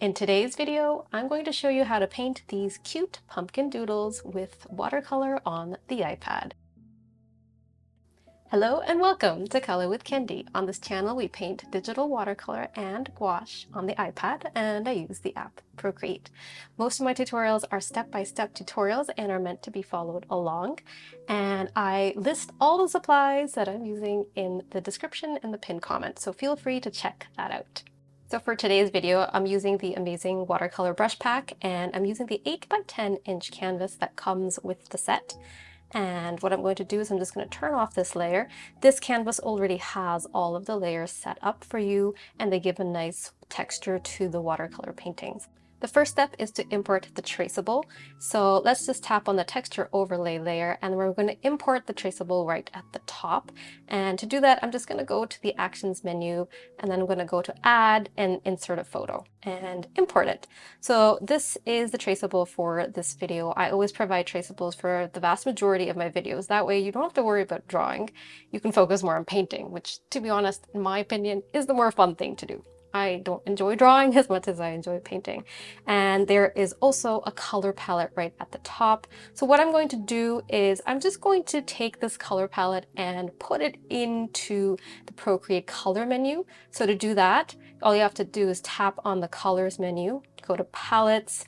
In today's video, I'm going to show you how to paint these cute pumpkin doodles with watercolor on the iPad. Hello and welcome to Color with Candy. On this channel, we paint digital watercolor and gouache on the iPad, and I use the app Procreate. Most of my tutorials are step-by-step tutorials and are meant to be followed along. And I list all the supplies that I'm using in the description and the pinned comment, so feel free to check that out. So for today's video, I'm using the Amazing Watercolor brush pack, and I'm using the 8x10" canvas that comes with the set. And what I'm going to do is I'm just going to turn off this layer. This canvas already has all of the layers set up for you, and they give a nice texture to the watercolor paintings. The first step is to import the traceable. So let's just tap on the texture overlay layer, and we're going to import the traceable right at the top. And to do that, I'm just going to go to the actions menu, and then I'm going to go to add and insert a photo and import it. So this is the traceable for this video. I always provide traceables for the vast majority of my videos. That way you don't have to worry about drawing. You can focus more on painting, which, to be honest, in my opinion, is the more fun thing to do. I don't enjoy drawing as much as I enjoy painting. And there is also a color palette right at the top. So what I'm going to do is I'm just going to take this color palette and put it into the Procreate color menu. So to do that, all you have to do is tap on the colors menu, go to palettes,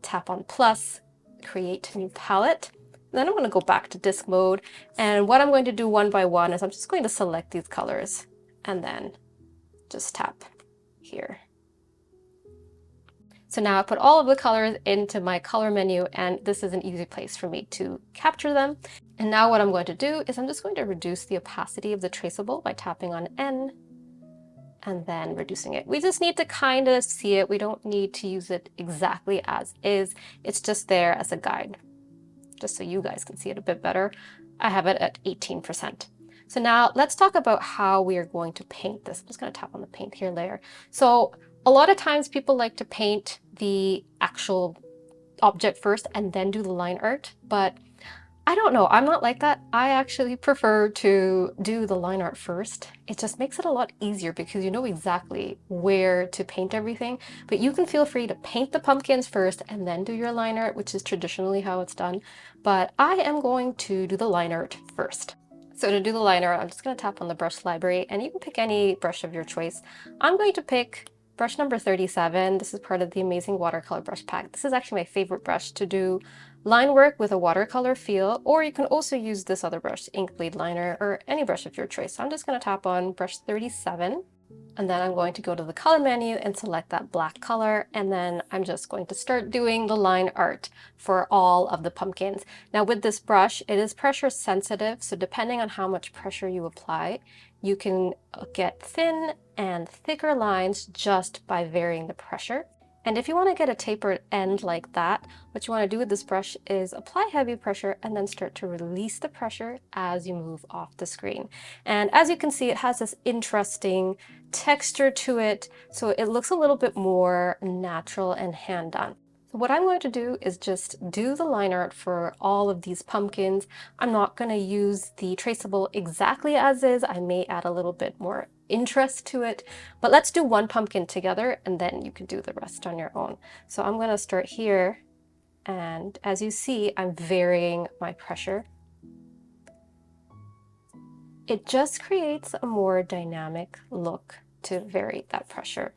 tap on plus, create new palette. Then I'm going to go back to disc mode. And what I'm going to do one by one is I'm just going to select these colors and then just tap here. So now I put all of the colors into my color menu, and this is an easy place for me to capture them. And now what I'm going to do is I'm just going to reduce the opacity of the traceable by tapping on N and then reducing it. We just need to kind of see it. We don't need to use it exactly as is. It's just there as a guide, just so you guys can see it a bit better. I have it at 18%. So now let's talk about how we are going to paint this. I'm just going to tap on the paint here layer. So a lot of times people like to paint the actual object first and then do the line art, but I don't know, I'm not like that. I actually prefer to do the line art first. It just makes it a lot easier because you know exactly where to paint everything, but you can feel free to paint the pumpkins first and then do your line art, which is traditionally how it's done. But I am going to do the line art first. So to do the line art, I'm just going to tap on the brush library, and you can pick any brush of your choice. I'm going to pick brush number 37. This is part of the Amazing Watercolor brush pack. This is actually my favorite brush to do line work with a watercolor feel, or you can also use this other brush, ink bleed liner, or any brush of your choice. So I'm just going to tap on brush 37, and then I'm going to go to the color menu and select that black color, and then I'm just going to start doing the line art for all of the pumpkins. Now with this brush, it is pressure sensitive, so depending on how much pressure you apply, you can get thin and thicker lines just by varying the pressure. And if you want to get a tapered end like that, what you want to do with this brush is apply heavy pressure and then start to release the pressure as you move off the screen. And as you can see, it has this interesting texture to it, so it looks a little bit more natural and hand done. So what I'm going to do is just do the line art for all of these pumpkins. I'm not going to use the traceable exactly as is. I may add a little bit more interest to it, but let's do one pumpkin together and then you can do the rest on your own. So I'm going to start here, and as you see, I'm varying my pressure. It just creates a more dynamic look to vary that pressure.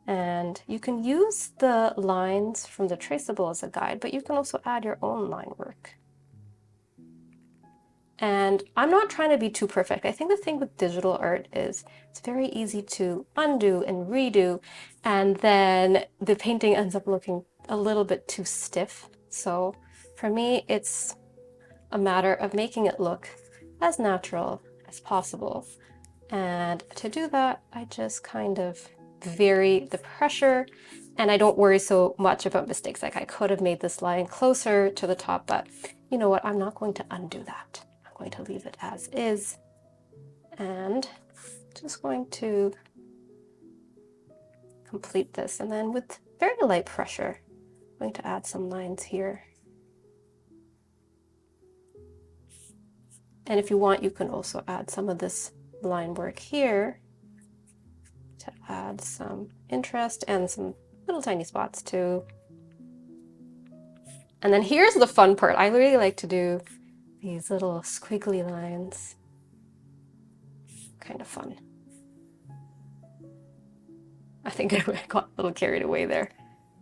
And you can use the lines from the traceable as a guide, but you can also add your own line work. And I'm not trying to be too perfect. I think the thing with digital art is it's very easy to undo and redo, and then the painting ends up looking a little bit too stiff. So for me, it's a matter of making it look as natural as possible. And to do that, I just kind of vary the pressure, and I don't worry so much about mistakes. Like, I could have made this line closer to the top, but you know what? I'm not going to undo that. I'm going to leave it as is, and just going to complete this. And then with very light pressure, I'm going to add some lines here. And if you want, you can also add some of this line work here to add some interest and some little tiny spots too. And then here's the fun part. I really like to do these little squiggly lines. Kind of fun. I think I got a little carried away there.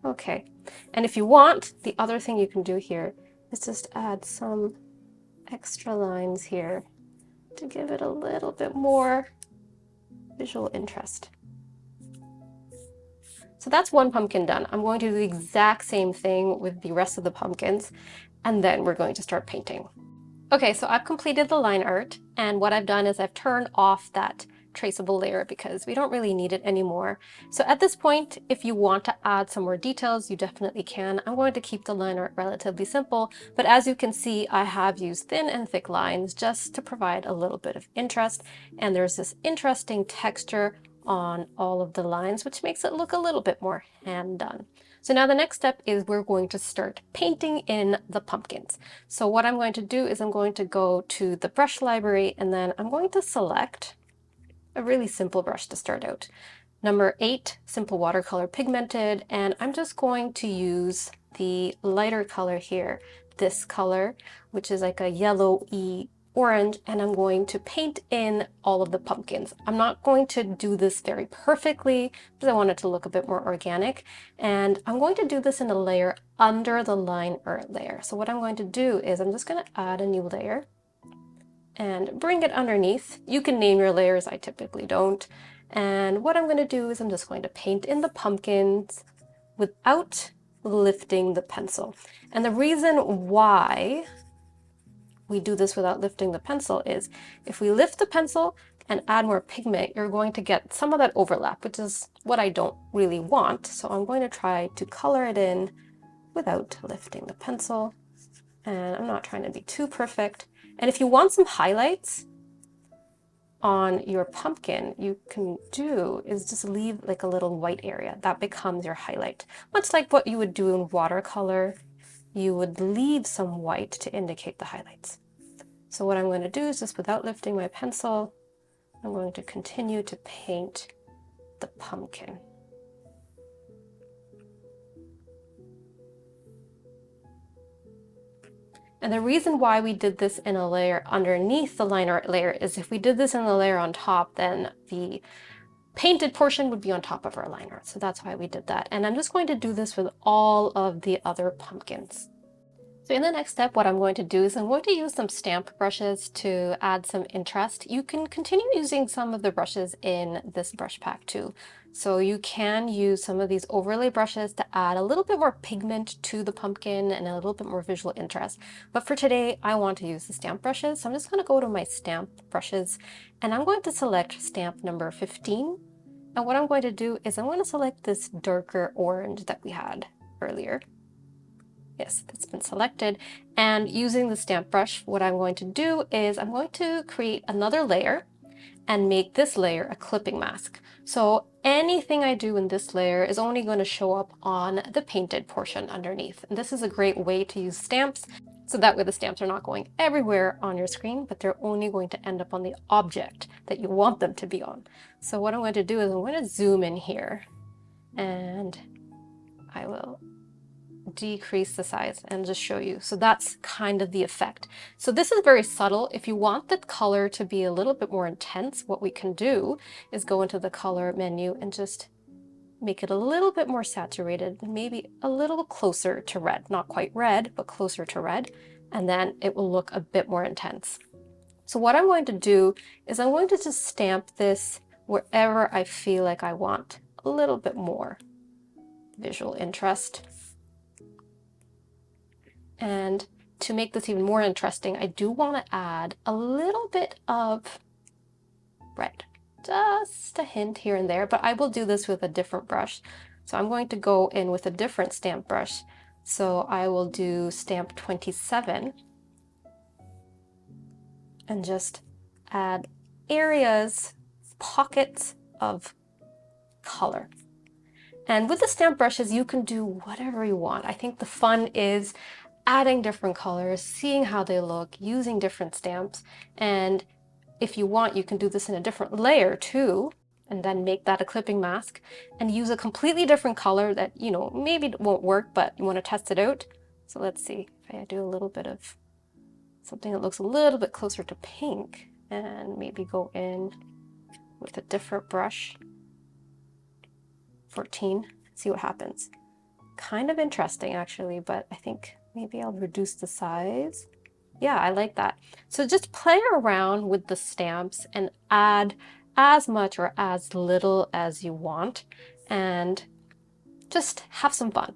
Okay, and if you want, the other thing you can do here is just add some extra lines here to give it a little bit more visual interest. So that's one pumpkin done. I'm going to do the exact same thing with the rest of the pumpkins, and then we're going to start painting. Okay, so I've completed the line art, and what I've done is I've turned off that traceable layer because we don't really need it anymore. So at this point, if you want to add some more details, you definitely can. I'm going to keep the line art relatively simple, but as you can see, I have used thin and thick lines just to provide a little bit of interest, and there's this interesting texture on all of the lines, which makes it look a little bit more hand done. So now the next step is we're going to start painting in the pumpkins. So what I'm going to do is I'm going to go to the brush library, and then I'm going to select a really simple brush to start out. Number 8, Simple Watercolor Pigmented, and I'm just going to use the lighter color here, this color, which is like a yellowy orange, and I'm going to paint in all of the pumpkins. I'm not going to do this very perfectly because I want it to look a bit more organic, and I'm going to do this in a layer under the line art layer. So what I'm going to do is I'm just going to add a new layer and bring it underneath. You can name your layers, I typically don't. And what I'm going to do is I'm just going to paint in the pumpkins without lifting the pencil. And the reason why we do this without lifting the pencil is if we lift the pencil and add more pigment, you're going to get some of that overlap, which is what I don't really want. So I'm going to try to color it in without lifting the pencil. And I'm not trying to be too perfect. And if you want some highlights on your pumpkin, you can do is just leave like a little white area. That becomes your highlight. Much like what you would do in watercolor, you would leave some white to indicate the highlights. So what I'm going to do is just without lifting my pencil, I'm going to continue to paint the pumpkin. And the reason why we did this in a layer underneath the line art layer is if we did this in the layer on top, then the painted portion would be on top of our line art. So that's why we did that. And I'm just going to do this with all of the other pumpkins. So in the next step, what I'm going to do is I'm going to use some stamp brushes to add some interest. You can continue using some of the brushes in this brush pack too. So you can use some of these overlay brushes to add a little bit more pigment to the pumpkin and a little bit more visual interest. But for today, I want to use the stamp brushes. So I'm just going to go to my stamp brushes, and I'm going to select stamp number 15. And what I'm going to do is I'm going to select this darker orange that we had earlier. Yes, that's been selected. And using the stamp brush, what I'm going to do is I'm going to create another layer and make this layer a clipping mask. So anything I do in this layer is only going to show up on the painted portion underneath. And this is a great way to use stamps. So that way the stamps are not going everywhere on your screen, but they're only going to end up on the object that you want them to be on. So what I'm going to do is I'm going to zoom in here, and I will decrease the size and just show you. So that's kind of the effect. So this is very subtle. If you want the color to be a little bit more intense, what we can do is go into the color menu and just make it a little bit more saturated, maybe a little closer to red. Not quite red, but closer to red. And then it will look a bit more intense. So what I'm going to do is I'm going to just stamp this wherever I feel like I want a little bit more visual interest. And to make this even more interesting, I do want to add a little bit of red, just a hint here and there, but I will do this with a different brush. So I'm going to go in with a different stamp brush. So I will do stamp 27 and just add areas, pockets of color. And with the stamp brushes, you can do whatever you want. I think the fun is adding different colors, seeing how they look, using different stamps. And if you want, you can do this in a different layer too. and then make that a clipping mask and use a completely different color that, you know, maybe it won't work, but you want to test it out. So let's see if I do a little bit of something that looks a little bit closer to pink and maybe go in with a different brush. 14, see what happens. Kind of interesting actually, but I think maybe I'll reduce the size. Yeah, I like that. So just play around with the stamps and add as much or as little as you want, and just have some fun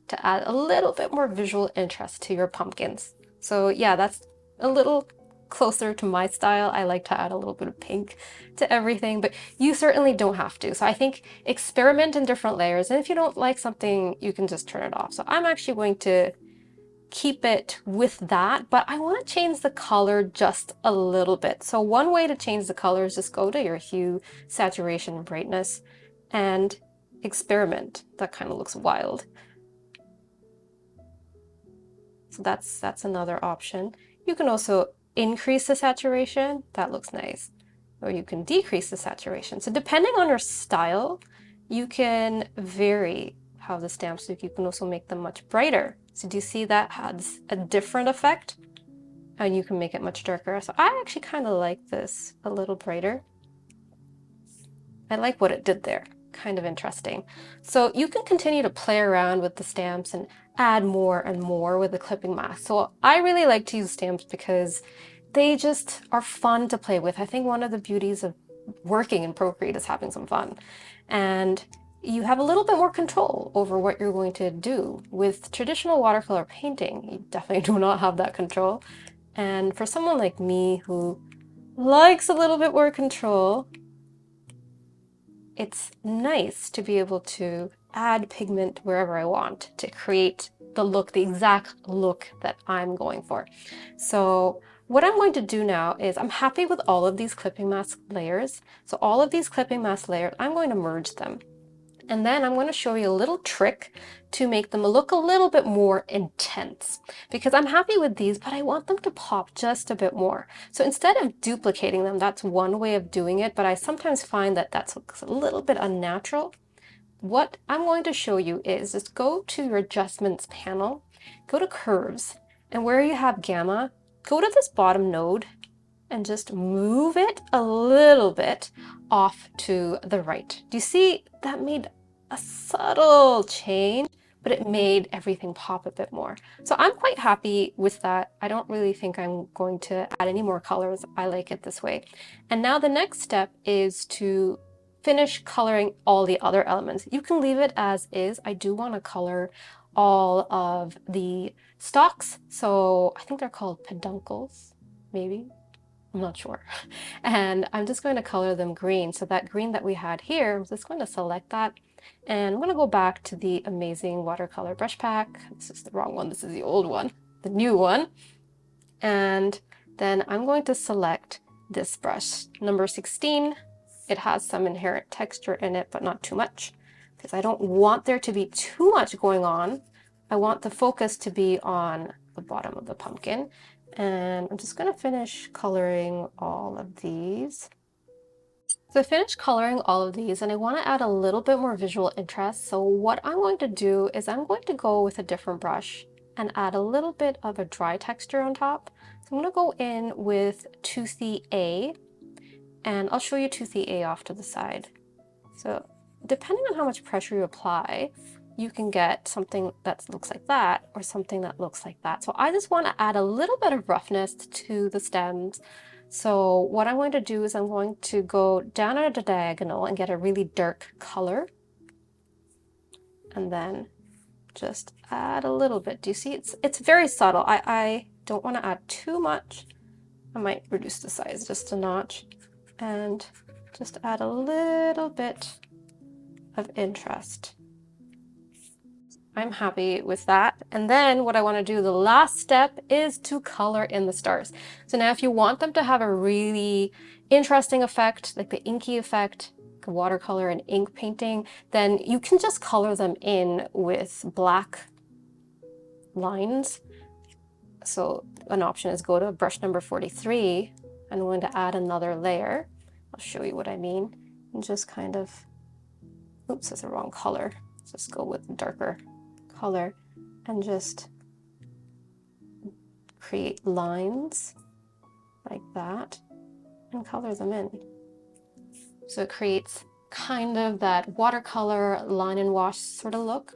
to add a little bit more visual interest to your pumpkins. So yeah, that's a little closer to my style. I like to add a little bit of pink to everything, but you certainly don't have to. So I think experiment in different layers, and if you don't like something, you can just turn it off. So I'm actually going to keep it with that, but I want to change the color just a little bit. So one way to change the color is just go to your hue, saturation, brightness, and experiment. That kind of looks wild. So that's another option. You can also increase the saturation. That looks nice. Or you can decrease the saturation. So depending on your style, you can vary how the stamps look. You can also make them much brighter. So do you see that has a different effect? And you can make it much darker. So I actually kind of like this a little brighter. I like what it did there. Kind of interesting. So you can continue to play around with the stamps and add more and more with the clipping mask. So I really like to use stamps because they just are fun to play with. I think one of the beauties of working in Procreate is having some fun. And you have a little bit more control over what you're going to do. With traditional watercolor painting, you definitely do not have that control. And for someone like me who likes a little bit more control, it's nice to be able to add pigment wherever I want to create the look, the exact look that I'm going for. So what I'm going to do now is I'm happy with all of these clipping mask layers. So all of these clipping mask layers, I'm going to merge them. And then I'm going to show you a little trick to make them look a little bit more intense, because I'm happy with these, but I want them to pop just a bit more. So instead of duplicating them, that's one way of doing it, but I sometimes find that that looks a little bit unnatural. What I'm going to show you is just go to your adjustments panel, go to curves, and where you have gamma, go to this bottom node and just move it a little bit off to the right. Do you see that made a subtle change, but it made everything pop a bit more. So I'm quite happy with that. I don't really think I'm going to add any more colors. I like it this way. And now the next step is to finish coloring all the other elements. You can leave it as is. I do want to color all of the stalks. So I think they're called peduncles, maybe. I'm not sure. And I'm just going to color them green. So that green that we had here, I'm just going to select that. And I'm going to go back to the Amazing Watercolor brush pack. This is the wrong one. This is the old one, the new one. And then I'm going to select this brush, number 16. It has some inherent texture in it, but not too much, because I don't want there to be too much going on. I want the focus to be on the bottom of the pumpkin. And I'm just going to finish coloring all of these. So I finished coloring all of these, and I want to add a little bit more visual interest. So what I'm going to do is I'm going to go with a different brush and add a little bit of a dry texture on top. So I'm going to go in with Toothy A, and I'll show you Toothy A off to the side. So depending on how much pressure you apply, you can get something that looks like that or something that looks like that. So I just want to add a little bit of roughness to the stems. So what I'm going to do is I'm going to go down at a diagonal and get a really dark color. And then just add a little bit. Do you see? It's very subtle. I don't want to add too much. I might reduce the size just a notch and just add a little bit of interest. I'm happy with that. And then what I want to do, the last step, is to color in the stars. So now if you want them to have a really interesting effect, like the inky effect, the watercolor and ink painting, then you can just color them in with black lines. So an option is go to brush number 43. I'm going to add another layer. I'll show you what I mean. and just kind of, oops, that's the wrong color. Let's just go with a darker color and just create lines like that and color them in. So it creates kind of that watercolor line and wash sort of look.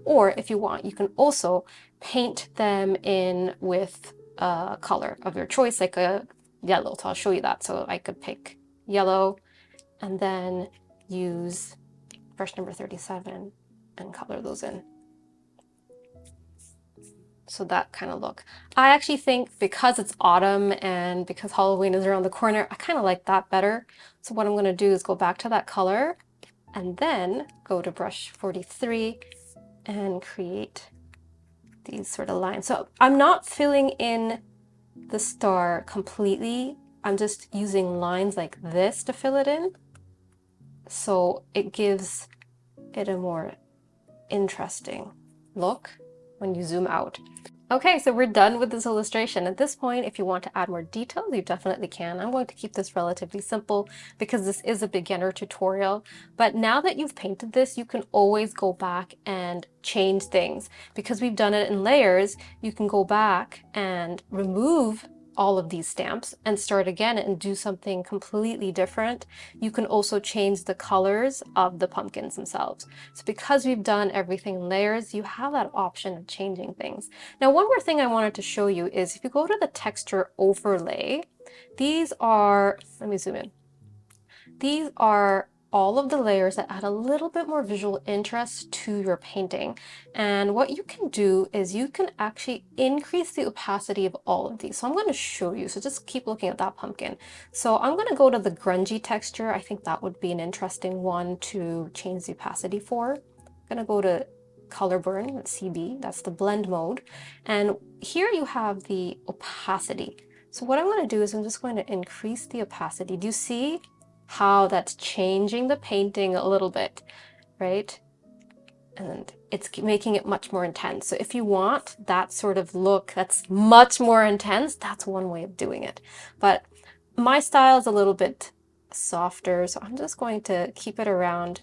Or if you want, you can also paint them in with a color of your choice, like a yellow. So I'll show you that. So I could pick yellow and then use brush number 37 and color those in. So that kind of look. I actually think because it's autumn and because Halloween is around the corner, I kind of like that better. So what I'm going to do is go back to that color and then go to brush 43 and create these sort of lines. So I'm not filling in the star completely. I'm just using lines like this to fill it in. So it gives it a more interesting look when you zoom out. Okay, so we're done with this illustration. At this point, if you want to add more details, you definitely can. I'm going to keep this relatively simple because this is a beginner tutorial. But now that you've painted this, you can always go back and change things. Because we've done it in layers, you can go back and remove all of these stamps and start again and do something completely different. You can also change the colors of the pumpkins themselves. So because we've done everything in layers, you have that option of changing things. Now, one more thing I wanted to show you is if you go to the texture overlay, these are, let me zoom in. These are all of the layers that add a little bit more visual interest to your painting. And what you can do is you can actually increase the opacity of all of these. So I'm going to show you. So just keep looking at that pumpkin. So I'm going to go to the grungy texture. I think that would be an interesting one to change the opacity for. I'm going to go to color burn, that's CB, that's the blend mode. And here you have the opacity. So what I'm going to do is I'm just going to increase the opacity. Do you see how that's changing the painting a little bit, right? And it's making it much more intense. So if you want that sort of look that's much more intense, that's one way of doing it. But my style is a little bit softer, so I'm just going to keep it around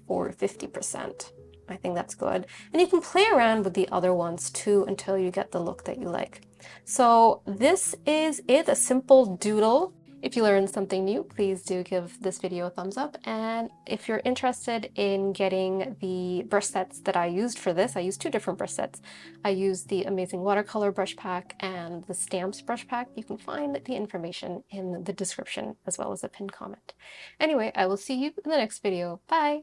50%. I think that's good. And you can play around with the other ones too until you get the look that you like. So this is it, a simple doodle. If you learned something new, please do give this video a thumbs up. And if you're interested in getting the brush sets that I used for this, I used two different brush sets. I used the Amazing Watercolor brush pack and the Stamps brush pack. You can find the information in the description as well as a pinned comment. Anyway, I will see you in the next video. Bye!